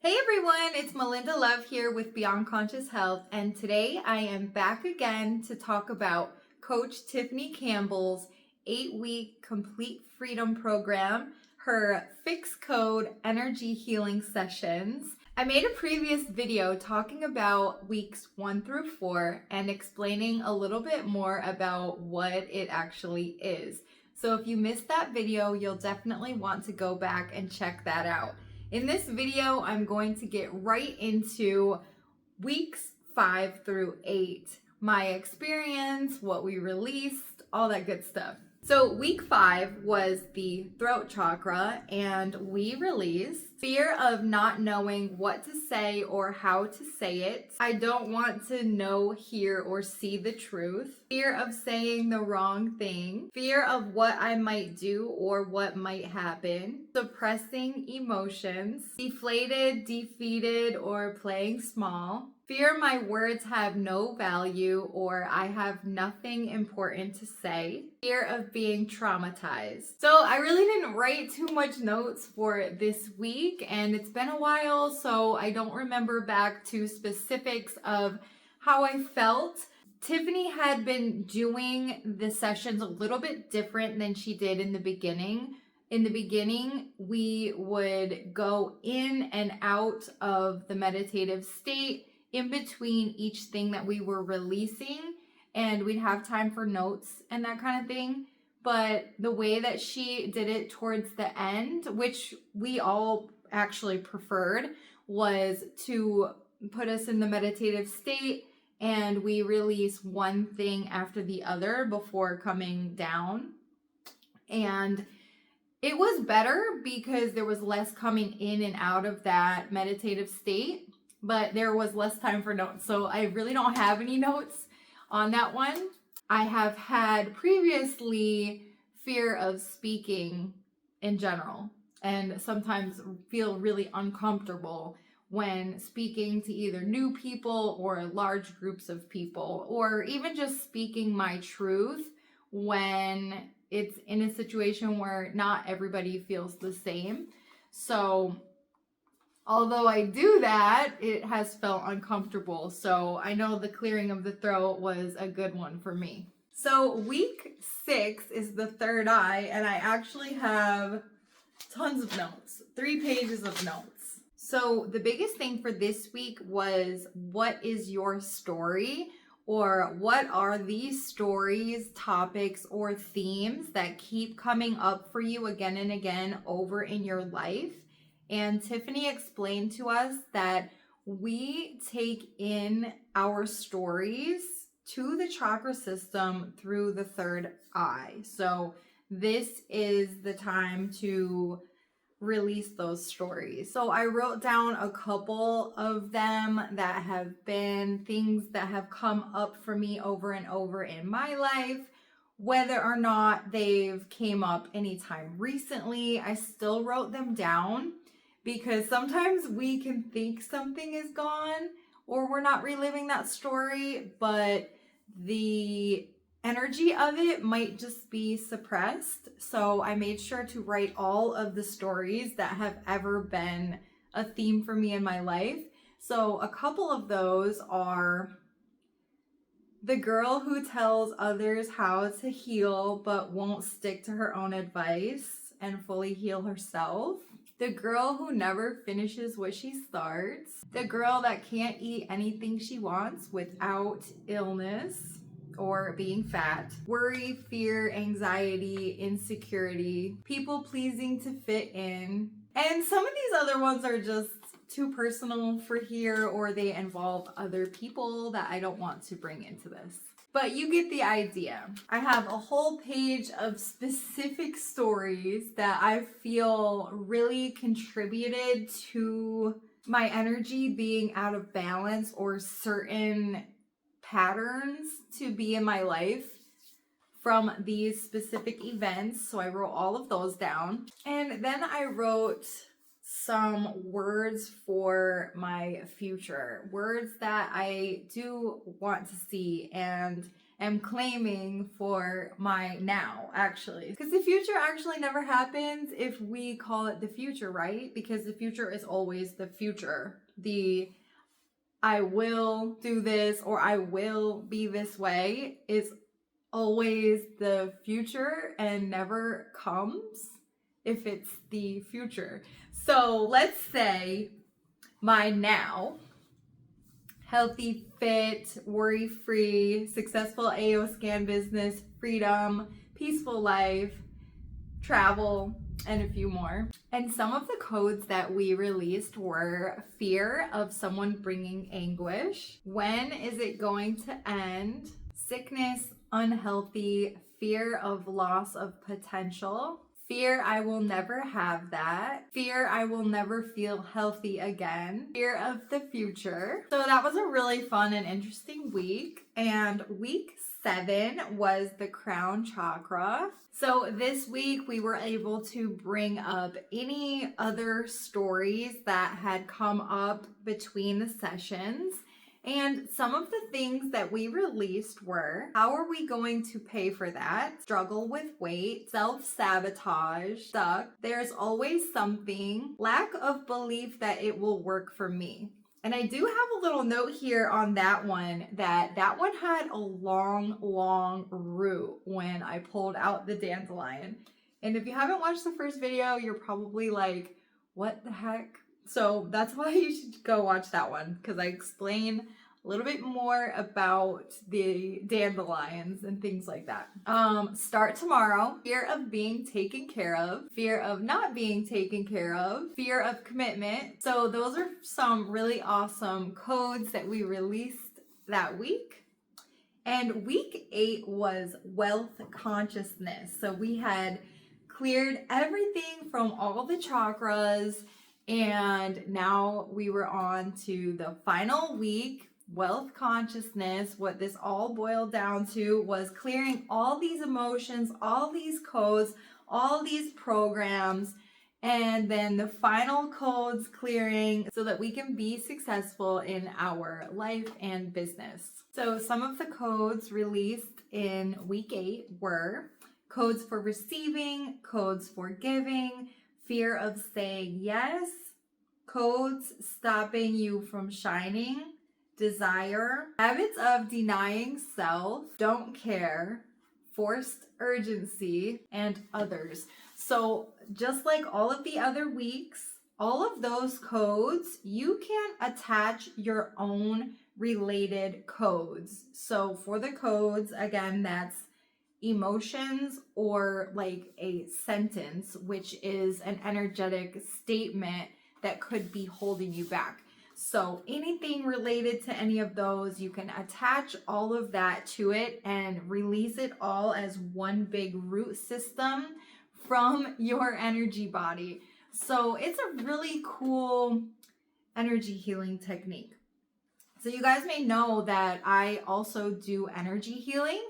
Hey everyone, it's Melinda Love here with Beyond Conscious Health, and today I am back again to talk about Coach Tiffany Campbell's 8-week complete freedom program, her F.I.X code energy healing sessions. I made a previous video talking about weeks 1 through 4 and explaining a little bit more about what it actually is. So if you missed that video, you'll definitely want to go back and check that out. In this video, I'm going to get right into weeks 5 through 8, my experience, what we released, all that good stuff. So week 5 was the throat chakra, and we released fear of not knowing what to say or how to say it. I don't want to know, hear, or see the truth. Fear of saying the wrong thing. Fear of what I might do or what might happen. Suppressing emotions. Deflated, defeated, or playing small. Fear my words have no value or I have nothing important to say. Fear of being traumatized. So I really didn't write too much notes for this week, and it's been a while, so I don't remember back to specifics of how I felt. Tiffany had been doing the sessions a little bit different than she did in the beginning. In the beginning, we would go in and out of the meditative state in between each thing that we were releasing, and we'd have time for notes and that kind of thing. But the way that she did it towards the end, which we all actually preferred, was to put us in the meditative state and we release one thing after the other before coming down. And it was better because there was less coming in and out of that meditative state, but there was less time for notes. So I really don't have any notes on that one. I have had previously fear of speaking in general, and sometimes feel really uncomfortable when speaking to either new people or large groups of people, or even just speaking my truth when it's in a situation where not everybody feels the same. So although I do that, it has felt uncomfortable. So I know the clearing of the throat was a good one for me. So week 6 is the third eye, and I actually have tons of notes, 3 pages of notes. So the biggest thing for this week was, what is your story? Or what are these stories, topics, or themes that keep coming up for you again and again over in your life? And Tiffany explained to us that we take in our stories to the chakra system through the third eye. So this is the time to release those stories. So I wrote down a couple of them that have been things that have come up for me over and over in my life. Whether or not they've came up anytime recently, I still wrote them down, because sometimes we can think something is gone or we're not reliving that story, but the energy of it might just be suppressed. So I made sure to write all of the stories that have ever been a theme for me in my life. So a couple of those are the girl who tells others how to heal but won't stick to her own advice and fully heal herself. The girl who never finishes what she starts. The girl that can't eat anything she wants without illness or being fat. Worry, fear, anxiety, insecurity, people pleasing to fit in. And some of these other ones are just too personal for here, or they involve other people that I don't want to bring into this. But you get the idea. I have a whole page of specific stories that I feel really contributed to my energy being out of balance, or certain patterns to be in my life from these specific events. So I wrote all of those down. And then I wrote some words for my future, words that I do want to see and am claiming for my now, actually. Because the future actually never happens if we call it the future, right? Because the future is always the future. The I will do this or I will be this way is always the future and never comes if it's the future. So let's say my now, healthy, fit, worry-free, successful AO scan business, freedom, peaceful life, travel, and a few more. And some of the codes that we released were fear of someone bringing anguish, when is it going to end, sickness, unhealthy, fear of loss of potential, fear I will never have that, fear I will never feel healthy again, fear of the future. So that was a really fun and interesting week. And week 7 was the crown chakra. So this week we were able to bring up any other stories that had come up between the sessions. And some of the things that we released were, how are we going to pay for that? Struggle with weight, self-sabotage, stuck, there's always something, lack of belief that it will work for me. And I do have a little note here on that one, that one had a long root when I pulled out the dandelion. And if you haven't watched the first video, you're probably like, what the heck? So that's why you should go watch that one, because I explain a little bit more about the dandelions and things like that. Start tomorrow. Fear of being taken care of, fear of not being taken care of, fear of commitment. So those are some really awesome codes that we released that week. And week 8 was wealth consciousness. So we had cleared everything from all the chakras, and now we were on to the final week, wealth consciousness. What this all boiled down to was clearing all these emotions, all these codes, all these programs, and then the final codes clearing so that we can be successful in our life and business. So some of the codes released in week 8 were codes for receiving, codes for giving, fear of saying yes, codes stopping you from shining, desire, habits of denying self, don't care, forced urgency, and others. So just like all of the other weeks, all of those codes, you can attach your own related codes. So for the codes, again, that's emotions or like a sentence, which is an energetic statement that could be holding you back. So anything related to any of those, you can attach all of that to it and release it all as one big root system from your energy body. So it's a really cool energy healing technique. So you guys may know that I also do energy healing.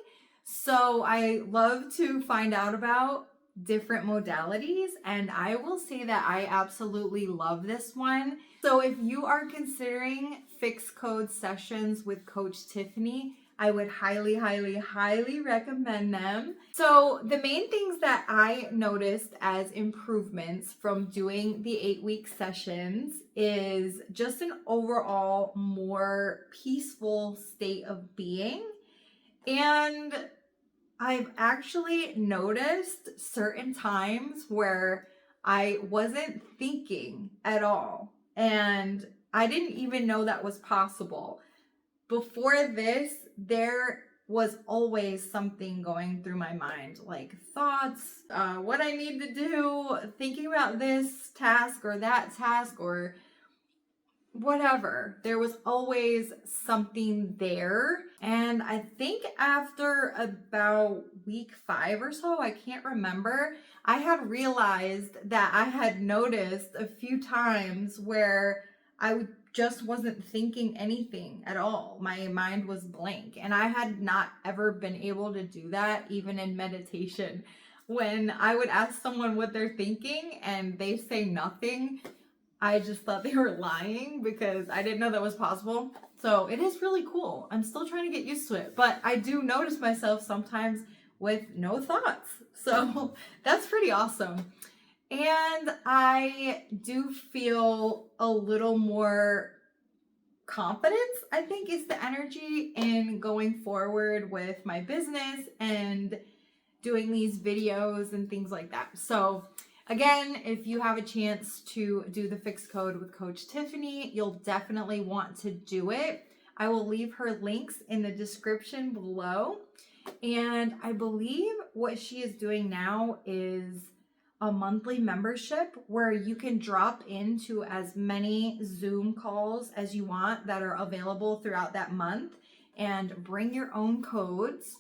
So I love to find out about different modalities, and I will say that I absolutely love this one. So if you are considering F.I.X code sessions with Coach Tiffany, I would highly recommend them. So the main things that I noticed as improvements from doing the 8-week sessions is just an overall more peaceful state of being. And I've actually noticed certain times where I wasn't thinking at all, and I didn't even know that was possible. Before this, there was always something going through my mind, like thoughts, what I need to do, thinking about this task or that task or whatever. There was always something there. And I think after about week 5 or so, I can't remember, I had realized that I had noticed a few times where I just wasn't thinking anything at all. My mind was blank, and I had not ever been able to do that even in meditation. When I would ask someone what they're thinking and they say nothing, I just thought they were lying because I didn't know that was possible. So it is really cool. I'm still trying to get used to it, but I do notice myself sometimes with no thoughts. So that's pretty awesome. And I do feel a little more confidence, I think, is the energy in going forward with my business and doing these videos and things like that. So again, if you have a chance to do the F.I.X code with Coach Tiffany, you'll definitely want to do it. I will leave her links in the description below. And I believe what she is doing now is a monthly membership where you can drop into as many Zoom calls as you want that are available throughout that month and bring your own codes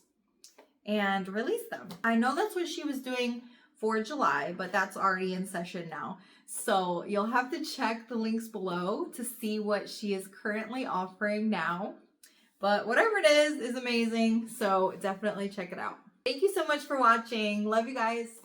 and release them. I know that's what she was doing for July, but that's already in session now. So you'll have to check the links below to see what she is currently offering now. But whatever it is amazing. So definitely check it out. Thank you so much for watching. Love you guys.